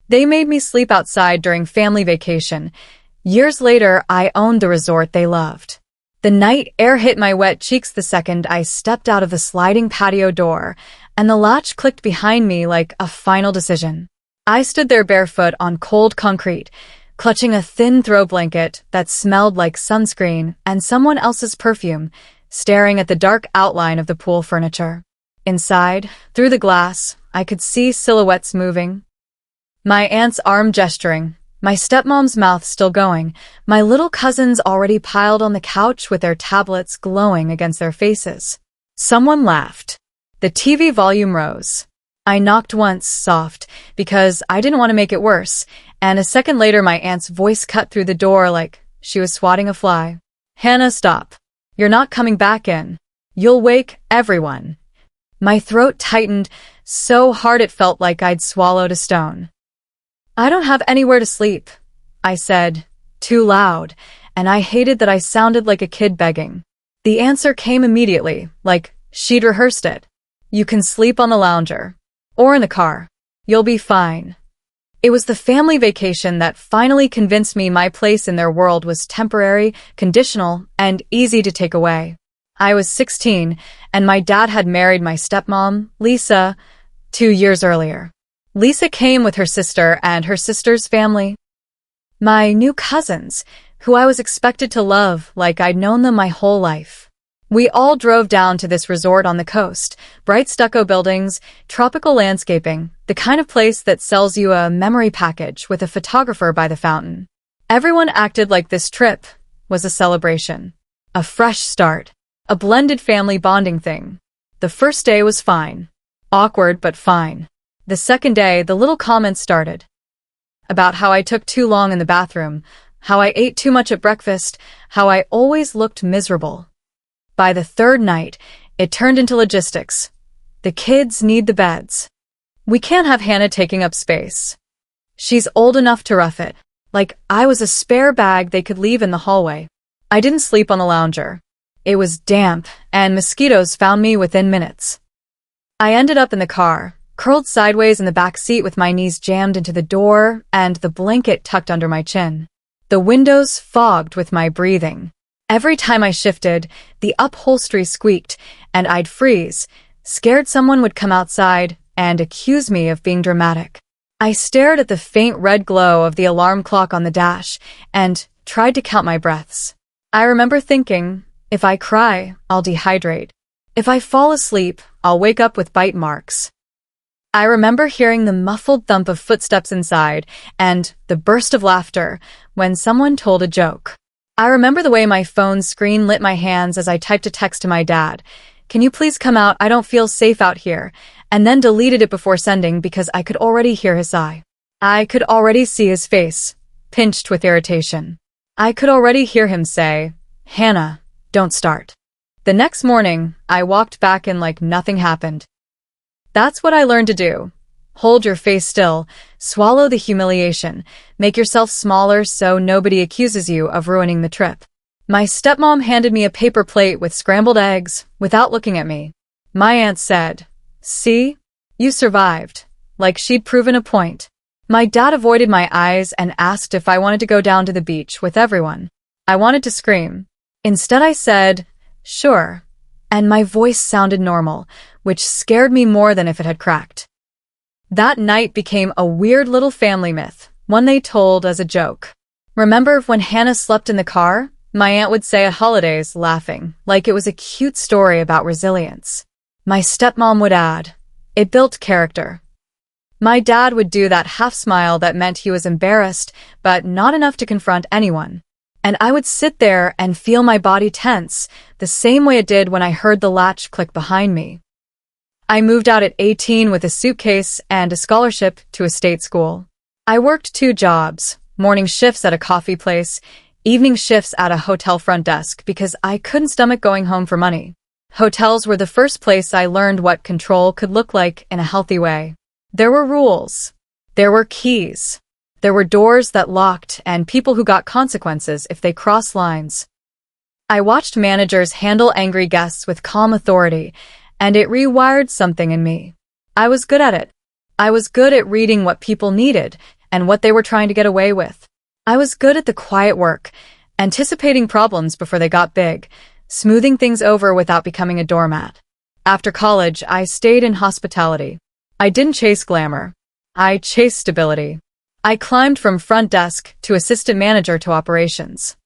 They made me sleep outside during family vacation. Years later, I owned the resort they loved. The night air hit my wet cheeks the second I stepped out of the sliding patio door, and the latch clicked behind me like a final decision. I stood there barefoot on cold concrete, clutching a thin throw blanket that smelled like sunscreen and someone else's perfume, staring at the dark outline of the pool furniture. Inside, through the glass, I could see silhouettes moving. My aunt's arm gesturing, my stepmom's mouth still going, my little cousins already piled on the couch with their tablets glowing against their faces. Someone laughed. The TV volume rose. I knocked once, soft, because I didn't want to make it worse, and a second later my aunt's voice cut through the door like she was swatting a fly. "Hannah, stop. You're not coming back in. You'll wake everyone." My throat tightened so hard it felt like I'd swallowed a stone. "I don't have anywhere to sleep," I said, too loud, and I hated that I sounded like a kid begging. The answer came immediately, like she'd rehearsed it. "You can sleep on the lounger. Or in the car. You'll be fine." It was the family vacation that finally convinced me my place in their world was temporary, conditional, and easy to take away. I was 16, and my dad had married my stepmom, Lisa, 2 years earlier. Lisa came with her sister and her sister's family. My new cousins, who I was expected to love like I'd known them my whole life. We all drove down to this resort on the coast, bright stucco buildings, tropical landscaping, the kind of place that sells you a memory package with a photographer by the fountain. Everyone acted like this trip was a celebration, a fresh start, a blended family bonding thing. The first day was fine. Awkward, but fine. The second day, the little comments started. About how I took too long in the bathroom, how I ate too much at breakfast, how I always looked miserable. By the third night, it turned into logistics. The kids need the beds. We can't have Hannah taking up space. She's old enough to rough it. Like I was a spare bag they could leave in the hallway. I didn't sleep on the lounger. It was damp, and mosquitoes found me within minutes. I ended up in the car, curled sideways in the back seat with my knees jammed into the door and the blanket tucked under my chin. The windows fogged with my breathing. Every time I shifted, the upholstery squeaked, and I'd freeze, scared someone would come outside and accuse me of being dramatic. I stared at the faint red glow of the alarm clock on the dash and tried to count my breaths. I remember thinking, if I cry, I'll dehydrate. If I fall asleep, I'll wake up with bite marks. I remember hearing the muffled thump of footsteps inside and the burst of laughter when someone told a joke. I remember the way my phone screen lit my hands as I typed a text to my dad. "Can you please come out? I don't feel safe out here," and then deleted it before sending because I could already hear his sigh. I could already see his face, pinched with irritation. I could already hear him say, "Hannah, don't start." The next morning, I walked back in like nothing happened. That's what I learned to do. Hold your face still, swallow the humiliation, make yourself smaller so nobody accuses you of ruining the trip. My stepmom handed me a paper plate with scrambled eggs without looking at me. My aunt said, "See? You survived," like she'd proven a point. My dad avoided my eyes and asked if I wanted to go down to the beach with everyone. I wanted to scream. Instead I said, "Sure," and my voice sounded normal, which scared me more than if it had cracked. That night became a weird little family myth, one they told as a joke. Remember when Hannah slept in the car? My aunt would say at holidays, laughing, like it was a cute story about resilience. My stepmom would add, "It built character." My dad would do that half smile that meant he was embarrassed, but not enough to confront anyone. And I would sit there and feel my body tense, the same way it did when I heard the latch click behind me. I moved out at 18 with a suitcase and a scholarship to a state school. I worked 2 jobs, morning shifts at a coffee place, evening shifts at a hotel front desk because I couldn't stomach going home for money. Hotels were the first place I learned what control could look like in a healthy way. There were rules. There were keys. There were doors that locked and people who got consequences if they crossed lines. I watched managers handle angry guests with calm authority, and it rewired something in me. I was good at it. I was good at reading what people needed and what they were trying to get away with. I was good at the quiet work, anticipating problems before they got big, smoothing things over without becoming a doormat. After college, I stayed in hospitality. I didn't chase glamour. I chased stability. I climbed from front desk to assistant manager to operations.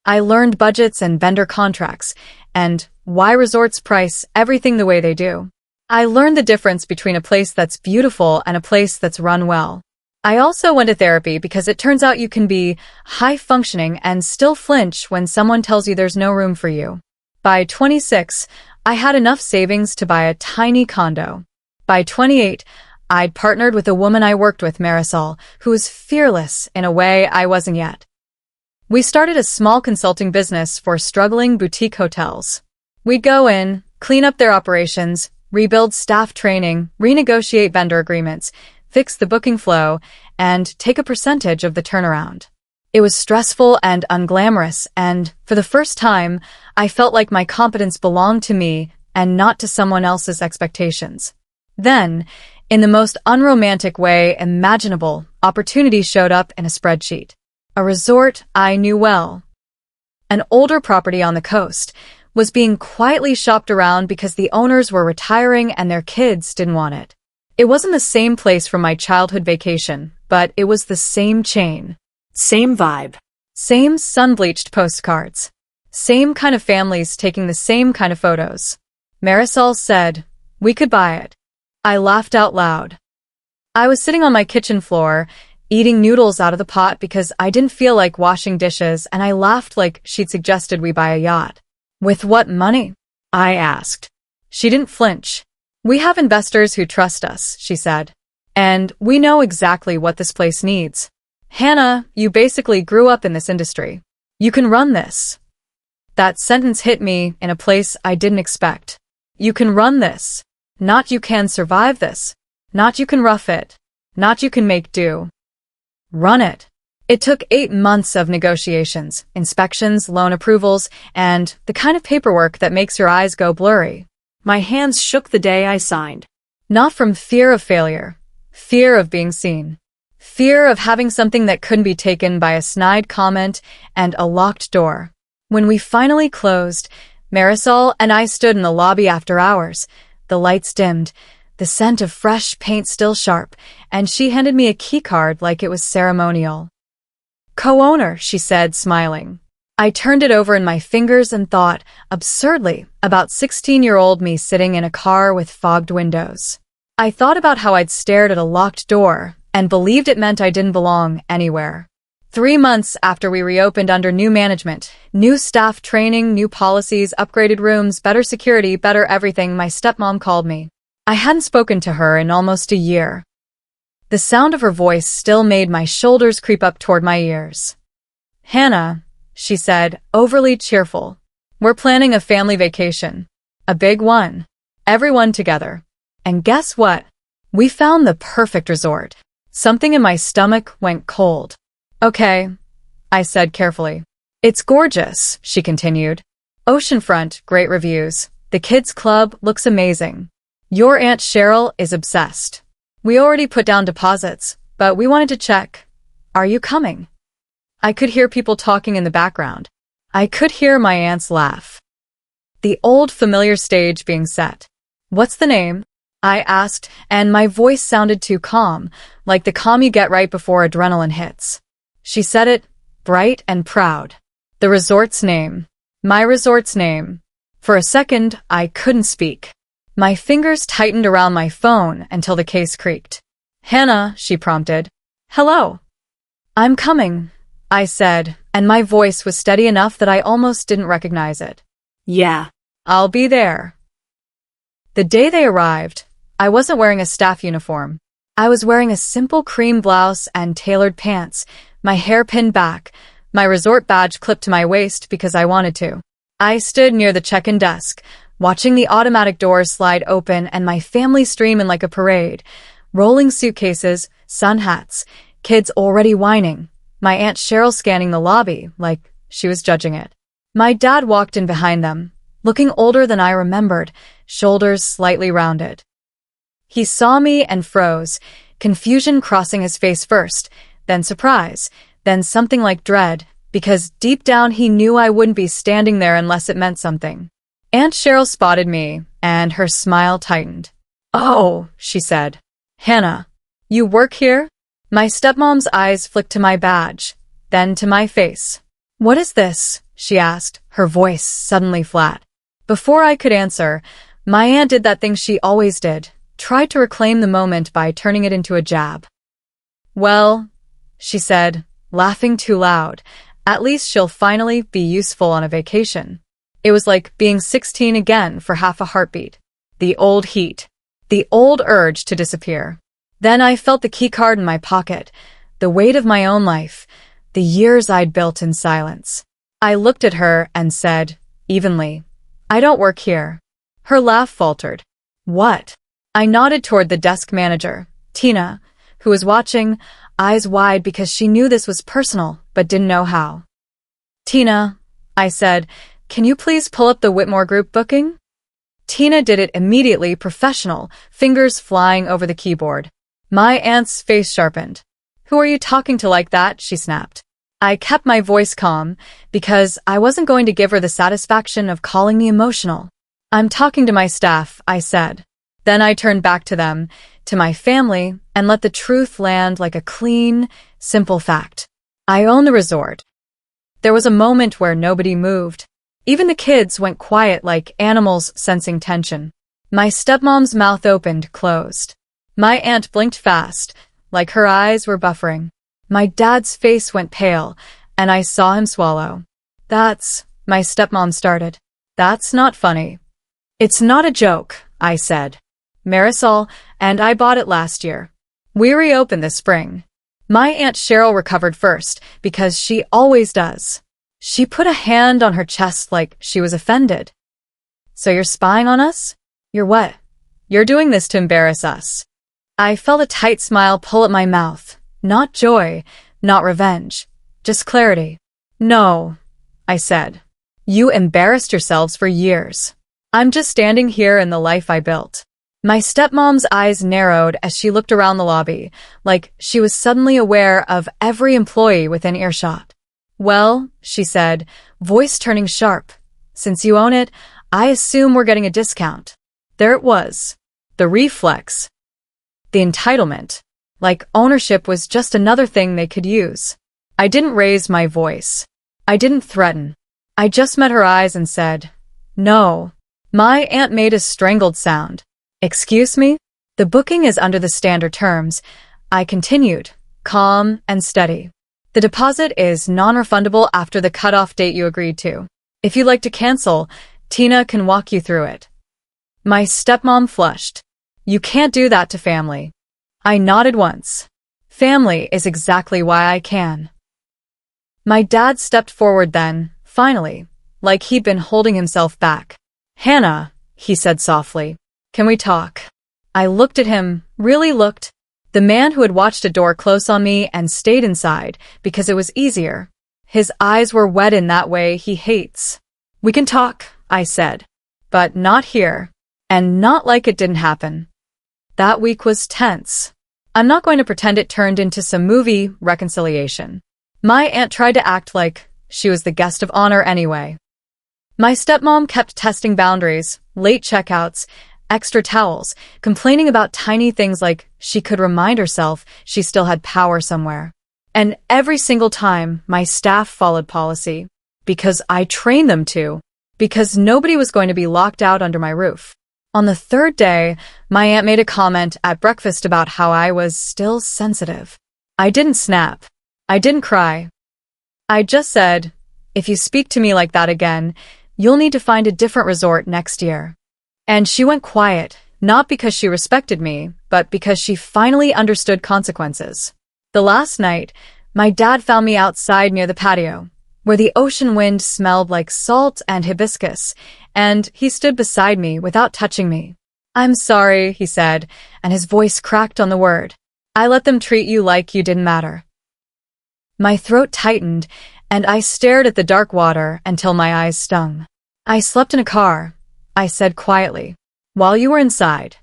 I learned budgets and vendor contracts, and why resorts price everything the way they do. I learned the difference between a place that's beautiful and a place that's run well. I also went to therapy because it turns out you can be high-functioning and still flinch when someone tells you there's no room for you. By 26, I had enough savings to buy a tiny condo. By 28, I'd partnered with a woman I worked with, Marisol, who was fearless in a way I wasn't yet. We started a small consulting business for struggling boutique hotels. We'd go in, clean up their operations, rebuild staff training, renegotiate vendor agreements, fix the booking flow, and take a percentage of the turnaround. It was stressful and unglamorous, and for the first time, I felt like my competence belonged to me and not to someone else's expectations. Then, in the most unromantic way imaginable, opportunity showed up in a spreadsheet. A resort I knew well. An older property on the coast was being quietly shopped around because the owners were retiring and their kids didn't want it. It wasn't the same place from my childhood vacation, but it was the same chain. Same vibe. Same sun-bleached postcards. Same kind of families taking the same kind of photos. Marisol said, "We could buy it." I laughed out loud. I was sitting on my kitchen floor, eating noodles out of the pot because I didn't feel like washing dishes, and I laughed like she'd suggested we buy a yacht. "With what money?" I asked. She didn't flinch. "We have investors who trust us," she said. "And we know exactly what this place needs. Hannah, you basically grew up in this industry. You can run this." That sentence hit me in a place I didn't expect. You can run this. Not you can survive this. Not you can rough it. Not you can make do. Run it. It took 8 months of negotiations, inspections, loan approvals, and the kind of paperwork that makes your eyes go blurry. My hands shook the day I signed. Not from fear of failure, fear of being seen. Fear of having something that couldn't be taken by a snide comment and a locked door. When we finally closed, Marisol and I stood in the lobby after hours. The lights dimmed, the scent of fresh paint still sharp, and she handed me a key card like it was ceremonial. "Co-owner," she said, smiling. I turned it over in my fingers and thought, absurdly, about 16-year-old me sitting in a car with fogged windows. I thought about how I'd stared at a locked door and believed it meant I didn't belong anywhere. 3 months after we reopened under new management, new staff training, new policies, upgraded rooms, better security, better everything, my stepmom called me. I hadn't spoken to her in almost a year. The sound of her voice still made my shoulders creep up toward my ears. "Hannah," she said, overly cheerful. "We're planning a family vacation. A big one. Everyone together. And guess what? We found the perfect resort." Something in my stomach went cold. "Okay," I said carefully. "It's gorgeous," she continued. "Oceanfront, great reviews. The kids' club looks amazing. Your Aunt Cheryl is obsessed. We already put down deposits, but we wanted to check. Are you coming?" I could hear people talking in the background. I could hear my aunt's laugh. The old familiar stage being set. "What's the name?" I asked, and my voice sounded too calm, like the calm you get right before adrenaline hits. She said it, bright and proud. "The resort's name. My resort's name." For a second, I couldn't speak. My fingers tightened around my phone until the case creaked. "Hannah," she prompted. "Hello." "I'm coming," I said, and my voice was steady enough that I almost didn't recognize it. "Yeah, I'll be there." The day they arrived, I wasn't wearing a staff uniform. I was wearing a simple cream blouse and tailored pants, my hair pinned back, my resort badge clipped to my waist because I wanted to. I stood near the check-in desk, watching the automatic doors slide open and my family stream in like a parade. Rolling suitcases, sun hats, kids already whining. My Aunt Cheryl scanning the lobby like she was judging it. My dad walked in behind them, looking older than I remembered, shoulders slightly rounded. He saw me and froze, confusion crossing his face first, then surprise, then something like dread, because deep down he knew I wouldn't be standing there unless it meant something. Aunt Cheryl spotted me, and her smile tightened. "Oh," she said. "Hannah, you work here?" My stepmom's eyes flicked to my badge, then to my face. "What is this?" she asked, her voice suddenly flat. Before I could answer, my aunt did that thing she always did, tried to reclaim the moment by turning it into a jab. "Well," she said, laughing too loud, "at least she'll finally be useful on a vacation." It was like being 16 again for half a heartbeat. The old heat. The old urge to disappear. Then I felt the keycard in my pocket, the weight of my own life, the years I'd built in silence. I looked at her and said, evenly, "I don't work here." Her laugh faltered. "What?" I nodded toward the desk manager, Tina, who was watching, eyes wide because she knew this was personal, but didn't know how. "Tina," I said, "can you please pull up the Whitmore group booking?" Tina did it immediately, professional, fingers flying over the keyboard. My aunt's face sharpened. "Who are you talking to like that?" she snapped. I kept my voice calm, because I wasn't going to give her the satisfaction of calling me emotional. "I'm talking to my staff," I said. Then I turned back to them, to my family, and let the truth land like a clean, simple fact. I own the resort. There was a moment where nobody moved. Even the kids went quiet like animals sensing tension. My stepmom's mouth opened, closed. My aunt blinked fast, like her eyes were buffering. My dad's face went pale, and I saw him swallow. My stepmom started. "That's not funny." "It's not a joke," I said. "Marisol and I bought it last year. We reopened this spring." My Aunt Cheryl recovered first, because she always does. She put a hand on her chest like she was offended. "So you're spying on us? You're what? You're doing this to embarrass us." I felt a tight smile pull at my mouth. Not joy, not revenge, just clarity. "No," I said. "You embarrassed yourselves for years. I'm just standing here in the life I built." My stepmom's eyes narrowed as she looked around the lobby, like she was suddenly aware of every employee within earshot. "Well," she said, voice turning sharp, "since you own it, I assume we're getting a discount." There it was. The reflex. The entitlement. Like ownership was just another thing they could use. I didn't raise my voice. I didn't threaten. I just met her eyes and said, "No." My aunt made a strangled sound. "Excuse me? The booking is under the standard terms," I continued, calm and steady. "The deposit is non-refundable after the cutoff date you agreed to. If you'd like to cancel, Tina can walk you through it." My stepmom flushed. "You can't do that to family." I nodded once. Family is exactly why I can. My dad stepped forward then, finally, like he'd been holding himself back. "Hannah," he said softly, "can we talk?" I looked at him, really looked. The man who had watched a door close on me and stayed inside because it was easier. His eyes were wet in that way he hates. "We can talk," I said. "But not here. And not like it didn't happen." That week was tense. I'm not going to pretend it turned into some movie reconciliation. My aunt tried to act like she was the guest of honor anyway. My stepmom kept testing boundaries, late checkouts, extra towels, complaining about tiny things like she could remind herself she still had power somewhere. And every single time, my staff followed policy. Because I trained them to. Because nobody was going to be locked out under my roof. On the third day, my aunt made a comment at breakfast about how I was still sensitive. I didn't snap. I didn't cry. I just said, "If you speak to me like that again, you'll need to find a different resort next year." And she went quiet, not because she respected me, but because she finally understood consequences. The last night, my dad found me outside near the patio, where the ocean wind smelled like salt and hibiscus, and he stood beside me without touching me. "I'm sorry," he said, and his voice cracked on the word. "I let them treat you like you didn't matter." My throat tightened, and I stared at the dark water until my eyes stung. "I slept in a car," I said quietly, "while you were inside."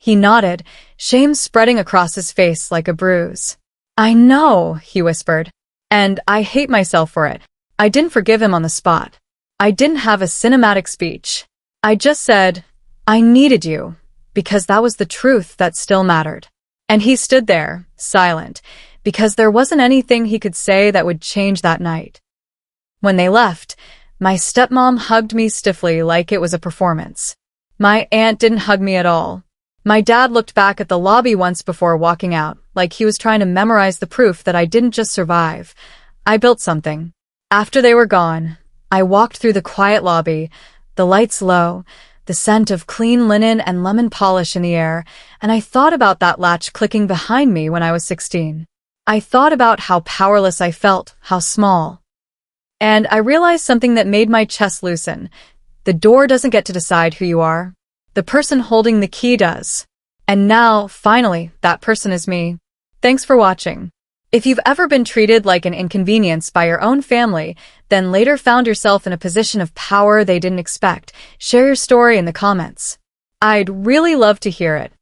He nodded, shame spreading across his face like a bruise. I know, he whispered. And I hate myself for it. I didn't forgive him on the spot. I didn't have a cinematic speech. I just said, I needed you, because that was the truth that still mattered. And he stood there, silent, because there wasn't anything he could say that would change that night. When they left, my stepmom hugged me stiffly like it was a performance. My aunt didn't hug me at all. My dad looked back at the lobby once before walking out, like he was trying to memorize the proof that I didn't just survive. I built something. After they were gone, I walked through the quiet lobby, the lights low, the scent of clean linen and lemon polish in the air, and I thought about that latch clicking behind me when I was 16. I thought about how powerless I felt, how small. And I realized something that made my chest loosen. The door doesn't get to decide who you are. The person holding the key does. And now, finally, that person is me. Thanks for watching. If you've ever been treated like an inconvenience by your own family, then later found yourself in a position of power they didn't expect, share your story in the comments. I'd really love to hear it.